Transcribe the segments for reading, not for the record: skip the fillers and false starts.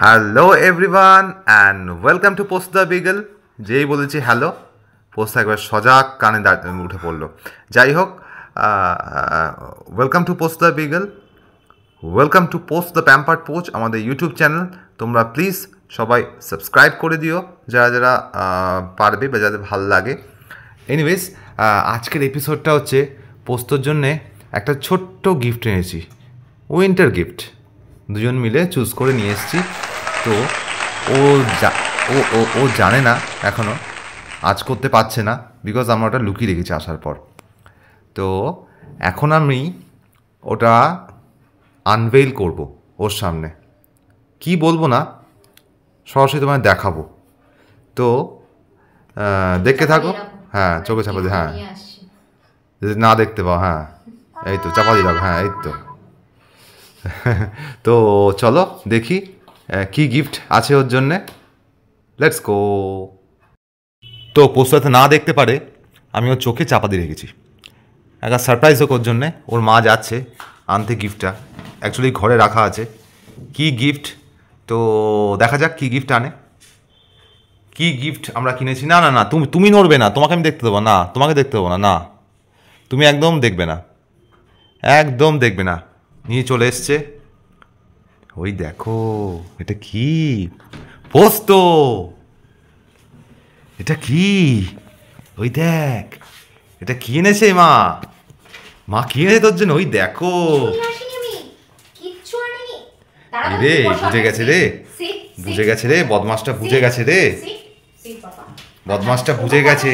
Hello everyone and welcome to post the Beagle. যেই বলেছি hello, post একবার সজাগ কানে উঠে পড়লো। যাই হোক, welcome to post the beagle, welcome to post the pampered pooch, আমাদের ইউটিউব চ্যানেল। তোমরা প্লিজ সবাই সাবস্ক্রাইব করে দিও, যারা যারা পারবে বা যাদের ভাল লাগে। এনিওয়েজ, আজকের এপিসোডটা হচ্ছে পোস্তর জন্যে একটা ছোট্ট গিফট এনেছি, উইন্টার গিফট। দুজন মিলে চুজ করে নিয়ে এসেছি। তো ও জানে না এখনও, আজ করতে পারছে না, বিকজ আমরা ওটা লুকিয়ে রেখেছি আসার পর। তো এখন আমি ওটা আনভেইল করব ওর সামনে। কি বলবো না, সরাসরি তোমায় দেখাবো। তো দেখতে থাকো। হ্যাঁ, চোখে চাপা দিয়ে, হ্যাঁ, যদি না দেখতে পাও, হ্যাঁ এই তো চাপা দিয়ে রাখো, হ্যাঁ এই তো। তো চলো দেখি কি গিফট আছে ওর জন্যে। Let's go. তো পোস্টাতে না দেখতে পারে, আমি ওর চোখে চাপা দিয়ে রেখেছি। একটা সারপ্রাইজ হোক ওর জন্যে। ওর মা যাচ্ছে আনতে গিফটটা, অ্যাকচুয়ালি ঘরে রাখা আছে। কি গিফট, তো দেখা যাক কি গিফট আনে। কি গিফট আমরা কিনেছি। না না না, তুমি নড়বে না, তোমাকে আমি দেখতে দেবো না, তোমাকে দেখতে দেবো না, না তুমি একদম দেখবে না, একদম দেখবে না। নিয়ে চলে এসছে। ওই দেখো, এটা কি পোস্ত, এটা কি, ওই দেখ এটা কি এনেছে মা, মা কি এনেছে তোর জন্য, ওই দেখো। রে বুঝে গেছে রে, বুঝে গেছে রে, বদমাসটা বুঝে গেছে রে, বদমাসটা বুঝে গেছে।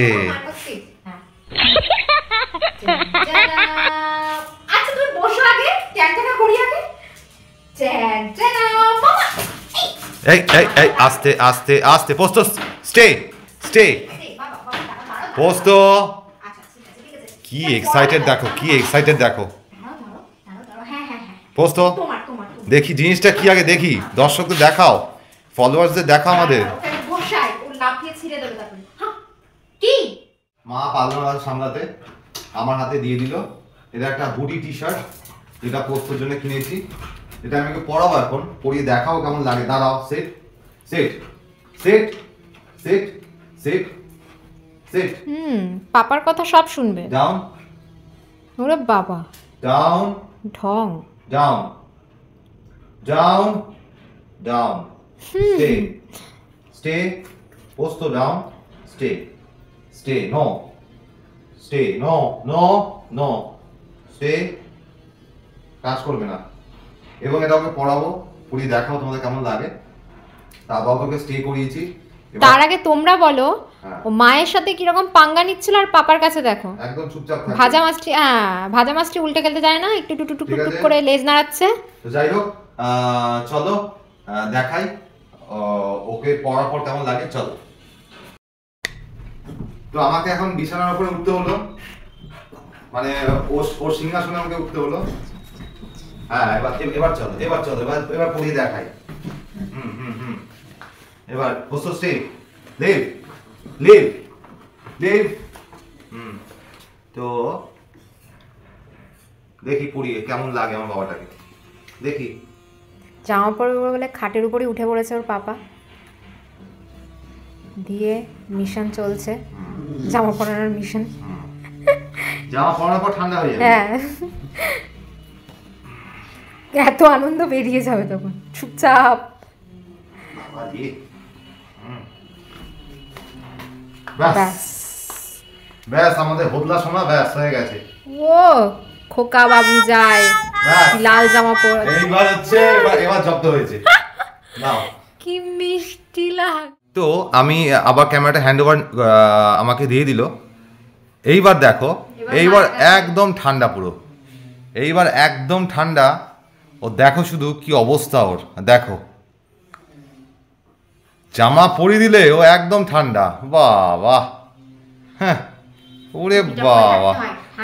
এই এই এই আস্তে আস্তে আস্তে, পোস্ত স্টে স্টে, পোস্ত কি এক্সাইটেড দেখো, কি এক্সাইটেড দেখো পোস্ত। দেখি জিনিসটা কি আগে দেখি, দর্শকদের দেখাও, ফলোয়ার্সদের দেখাও আমাদের। মা পারলো না সামলাতে, আমার হাতে দিয়ে দিল। এটা একটা হুডি টি শার্ট, যেটা পোস্তের জন্য কিনেছি। এটা আমি পরাবো এখন, পরিয়ে দেখাও কেমন লাগে। দাঁড়াও, set set set set set set. পাপার কথা সব শুনবে। ডাউন, ওরে বাবা, ডাউন ঢং, down down down, stay stay, পোস্ত down, stay stay, no stay, no no no, stay, কাজ করবে না। এবং এটা ওকে পড়াবো, পড়িয়ে দেখাও তোমাদের কেমন লাগে। তারপর ওকে স্টে করিয়েছি। তার আগে তোমরা বলো, ও মায়ের সাথে কিরকম পাঙ্গা নিচ্ছিল, আর পাপার কাছে দেখো একদম চুপচাপ থাকে। ভাজা মাছটি উল্টে খেলতে যায় না, একটু টুক টুক টুক করে লেজ নাড়াচ্ছে। তো যাই হোক, চলো দেখাই ওকে পড়ার পর কেমন লাগে। চলো। তো আমাকে এখন বিছানার উপরে উঠতে হলো, মানে ওর সিংহাসনে আমাকে উঠতে হলো। হ্যাঁ, এবার চলো, এবার পড়িয়ে দেখাই। এবার বসো, স্টে, লিভ লিভ লিভ। তো দেখি পড়িয়ে কেমন লাগে আমার বাবাটাকে, দেখি। জামা পরবে বলে খাটের উপরে উঠে পড়েছে ওর পাপা, দিয়ে মিশন চলছে, জামা পরানোর মিশন। জামা পরানোর পর ঠান্ডা হয়ে যাবে। হ্যাঁ, এত আনন্দ বেরিয়ে যাবে তখন। চুপচাপ। ব্যাস ব্যাস, আমাদের বদলা শোনা ব্যাস হয়ে গেছে। ও খোকা বাবু যায়, লাল জামা পরে। এইবার হচ্ছে, এবার জব্দ হয়েছে। নাও, কি মিষ্টি লাগ। তো আমি আবার ক্যামেরাটা হ্যান্ড ওভার আমাকে দিয়ে দিল। এইবার দেখো, এইবার একদম ঠান্ডা পুরো, এইবার একদম ঠান্ডা। ও দেখো শুধু কি অবস্থা ওর, দেখো জামা পরিয়ে দিলে ও একদম ঠান্ডা। বাহ বাহ, হ্যাঁ, ওরে বাবা।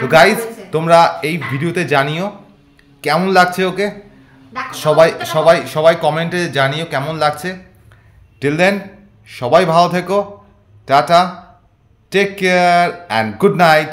তো গাইজ, তোমরা এই ভিডিওতে জানিও কেমন লাগছে ওকে, সবাই সবাই সবাই কমেন্টে জানিও কেমন লাগছে। টিল দেন, সবাই ভালো থেকো, tata, take care and good night.